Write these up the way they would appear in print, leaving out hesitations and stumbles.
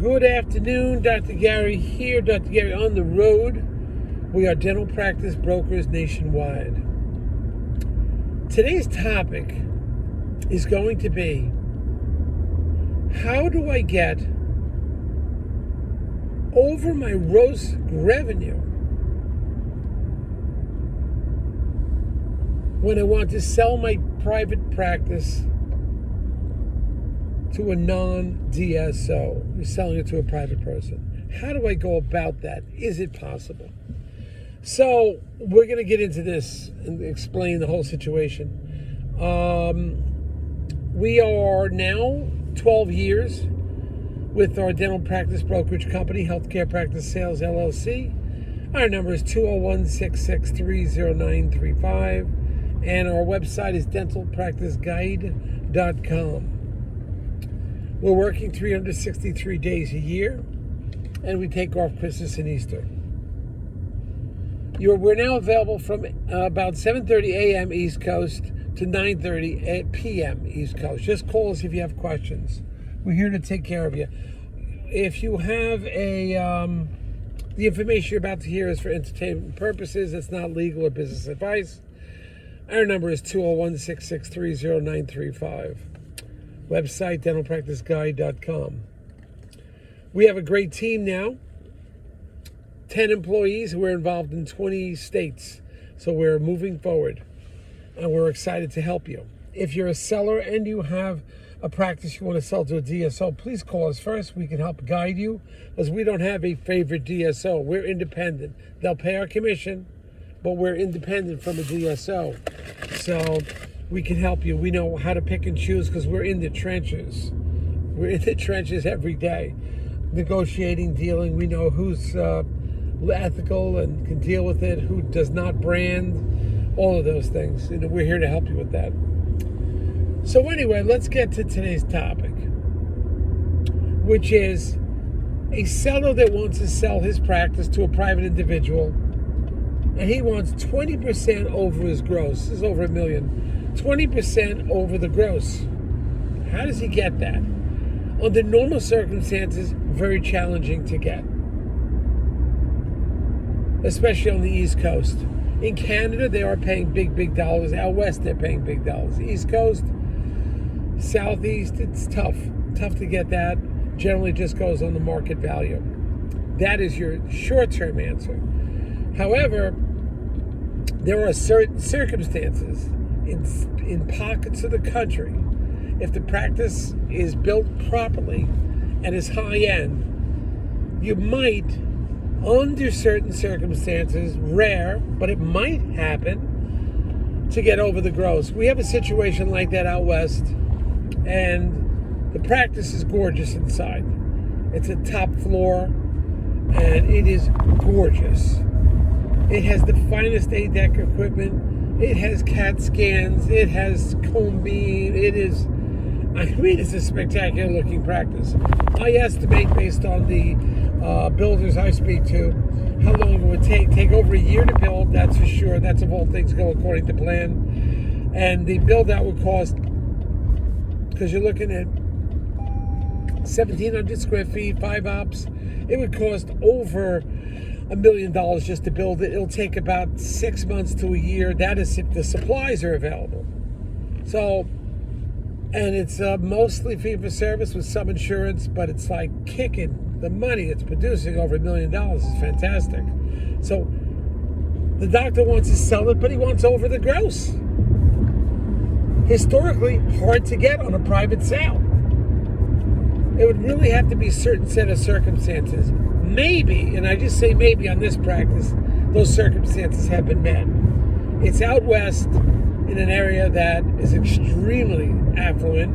Good afternoon, Dr. Gary here, Dr. Gary on the road. We are dental practice brokers nationwide. Today's topic is going to be, how do I get over my gross revenue when I want to sell my private practice to a non-DSO? You're selling it to a private person. How do I go about that? Is it possible? So we're going to get into this and explain the whole situation. We are now 12 years with our dental practice brokerage company, Healthcare Practice Sales LLC. Our number is 201-663-0935, and our website is dentalpracticeguide.com. We're working 363 days a year, and we take off Christmas and Easter. We're now available from about 7:30 a.m. East Coast to 9:30 p.m. East Coast. Just call us if you have questions. We're here to take care of you. If you have the information you're about to hear is for entertainment purposes, it's not legal or business advice. Our number is 201-663-0935. Website, dentalpracticeguide.com. We have a great team now. 10 employees. We're involved in 20 states. So we're moving forward. And we're excited to help you. If you're a seller and you have a practice you want to sell to a DSO, please call us first. We can help guide you, because we don't have a favorite DSO. We're independent. They'll pay our commission, but we're independent from a DSO. So we can help you. We know how to pick and choose because we're in the trenches. We're in the trenches every day. Negotiating, dealing. We know who's ethical and can deal with it, who does not brand, all of those things. And we're here to help you with that. So anyway, let's get to today's topic, which is a seller that wants to sell his practice to a private individual, and he wants 20% over his gross. This is over $1 million. 20% over the gross. How does he get that? Under normal circumstances, very challenging to get, especially on the East Coast. In Canada, they are paying big dollars. Out west, they're paying big dollars. East Coast, Southeast, it's tough to get that. Generally just goes on the market value. That is your short-term answer. However, there are certain circumstances in pockets of the country. If the practice is built properly and is high-end, you might, under certain circumstances, rare, but it might happen, to get over the gross. We have a situation like that out west, and the practice is gorgeous inside. It's a top floor, and it is gorgeous. It has the finest ADEC equipment. It has CAT scans. It has cone beam. It's a spectacular looking practice. I estimate, based on the builders I speak to, how long it would take over a year to build, that's for sure. That's if all things go according to plan. And the build out would cost, because you're looking at 1,700 square feet, 5 ops, it would cost over $1 million just to build it. It'll take about 6 months to a year. That is if the supplies are available. So, and it's mostly fee for service with some insurance, but it's like kicking the money it's producing. Over $1 million is fantastic. So the doctor wants to sell it, but he wants over the gross. Historically, hard to get on a private sale. It would really have to be a certain set of circumstances. Maybe, and I just say maybe on this practice, those circumstances have been met. It's out west in an area that is extremely affluent.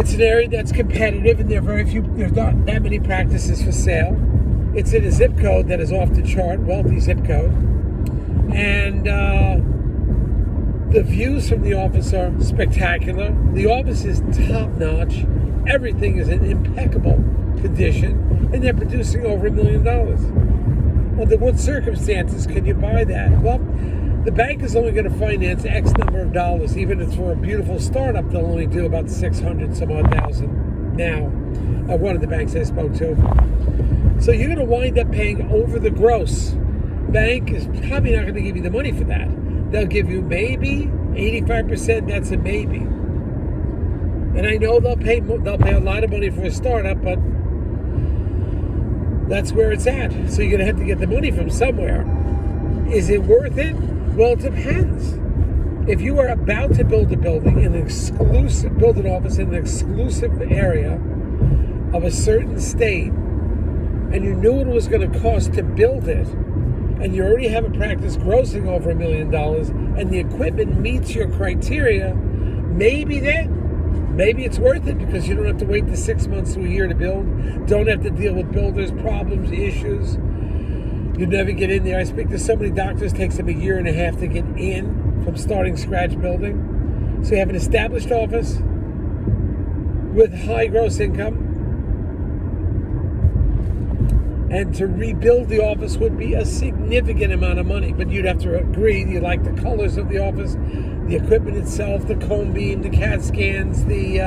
It's an area that's competitive, and there's not that many practices for sale. It's in a zip code that is off the chart, wealthy zip code. And the views from the office are spectacular. The office is top-notch. Everything is in impeccable condition, and they're producing over $1 million. Under what circumstances can you buy that? Well, the bank is only going to finance X number of dollars. Even if it's for a beautiful startup, they'll only do about 600 some odd thousand. now at one of the banks I spoke to. So you're going to wind up paying over the gross. Bank is probably not going to give you the money for that. They'll give you maybe 85%. That's a maybe. And I know they'll pay a lot of money for a startup, but that's where it's at. So you're going to have to get the money from somewhere. Is it worth it? Well, it depends. If you are about to build a building in build an office in an exclusive area of a certain state, and you knew what it was going to cost to build it, and you already have a practice grossing over $1 million, and the equipment meets your criteria, maybe it's worth it, because you don't have to wait the 6 months to a year to build, don't have to deal with builders' problems, issues. You never get in there. I speak to so many doctors, it takes them 1.5 years to get in from starting scratch building. So you have an established office with high gross income, and to rebuild the office would be a significant amount of money, but you'd have to agree you like the colors of the office, the equipment itself, the cone beam, the CAT scans, the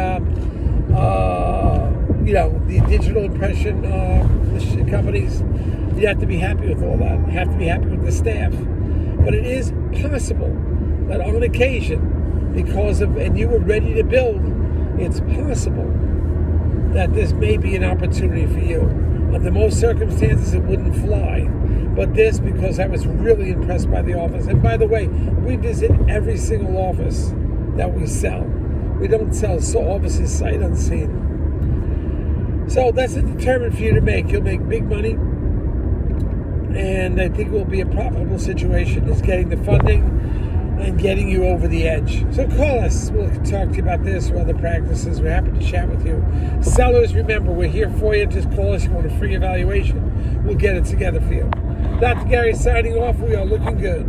digital impression companies. You have to be happy with all that. You have to be happy with the staff. But it is possible that on occasion, and you were ready to build, it's possible that this may be an opportunity for you. Under most circumstances, it wouldn't fly. But this, because I was really impressed by the office. And by the way, we visit every single office that we sell. We don't sell offices sight unseen. So that's a determined for you to make. You'll make big money. And I think it will be a profitable situation. Is getting the funding and getting you over the edge. So call us. We'll talk to you about this or other practices. We're happy to chat with you. Sellers, remember, we're here for you. Just call us. You want a free evaluation. We'll get it together for you. Dr. Gary signing off. We are looking good.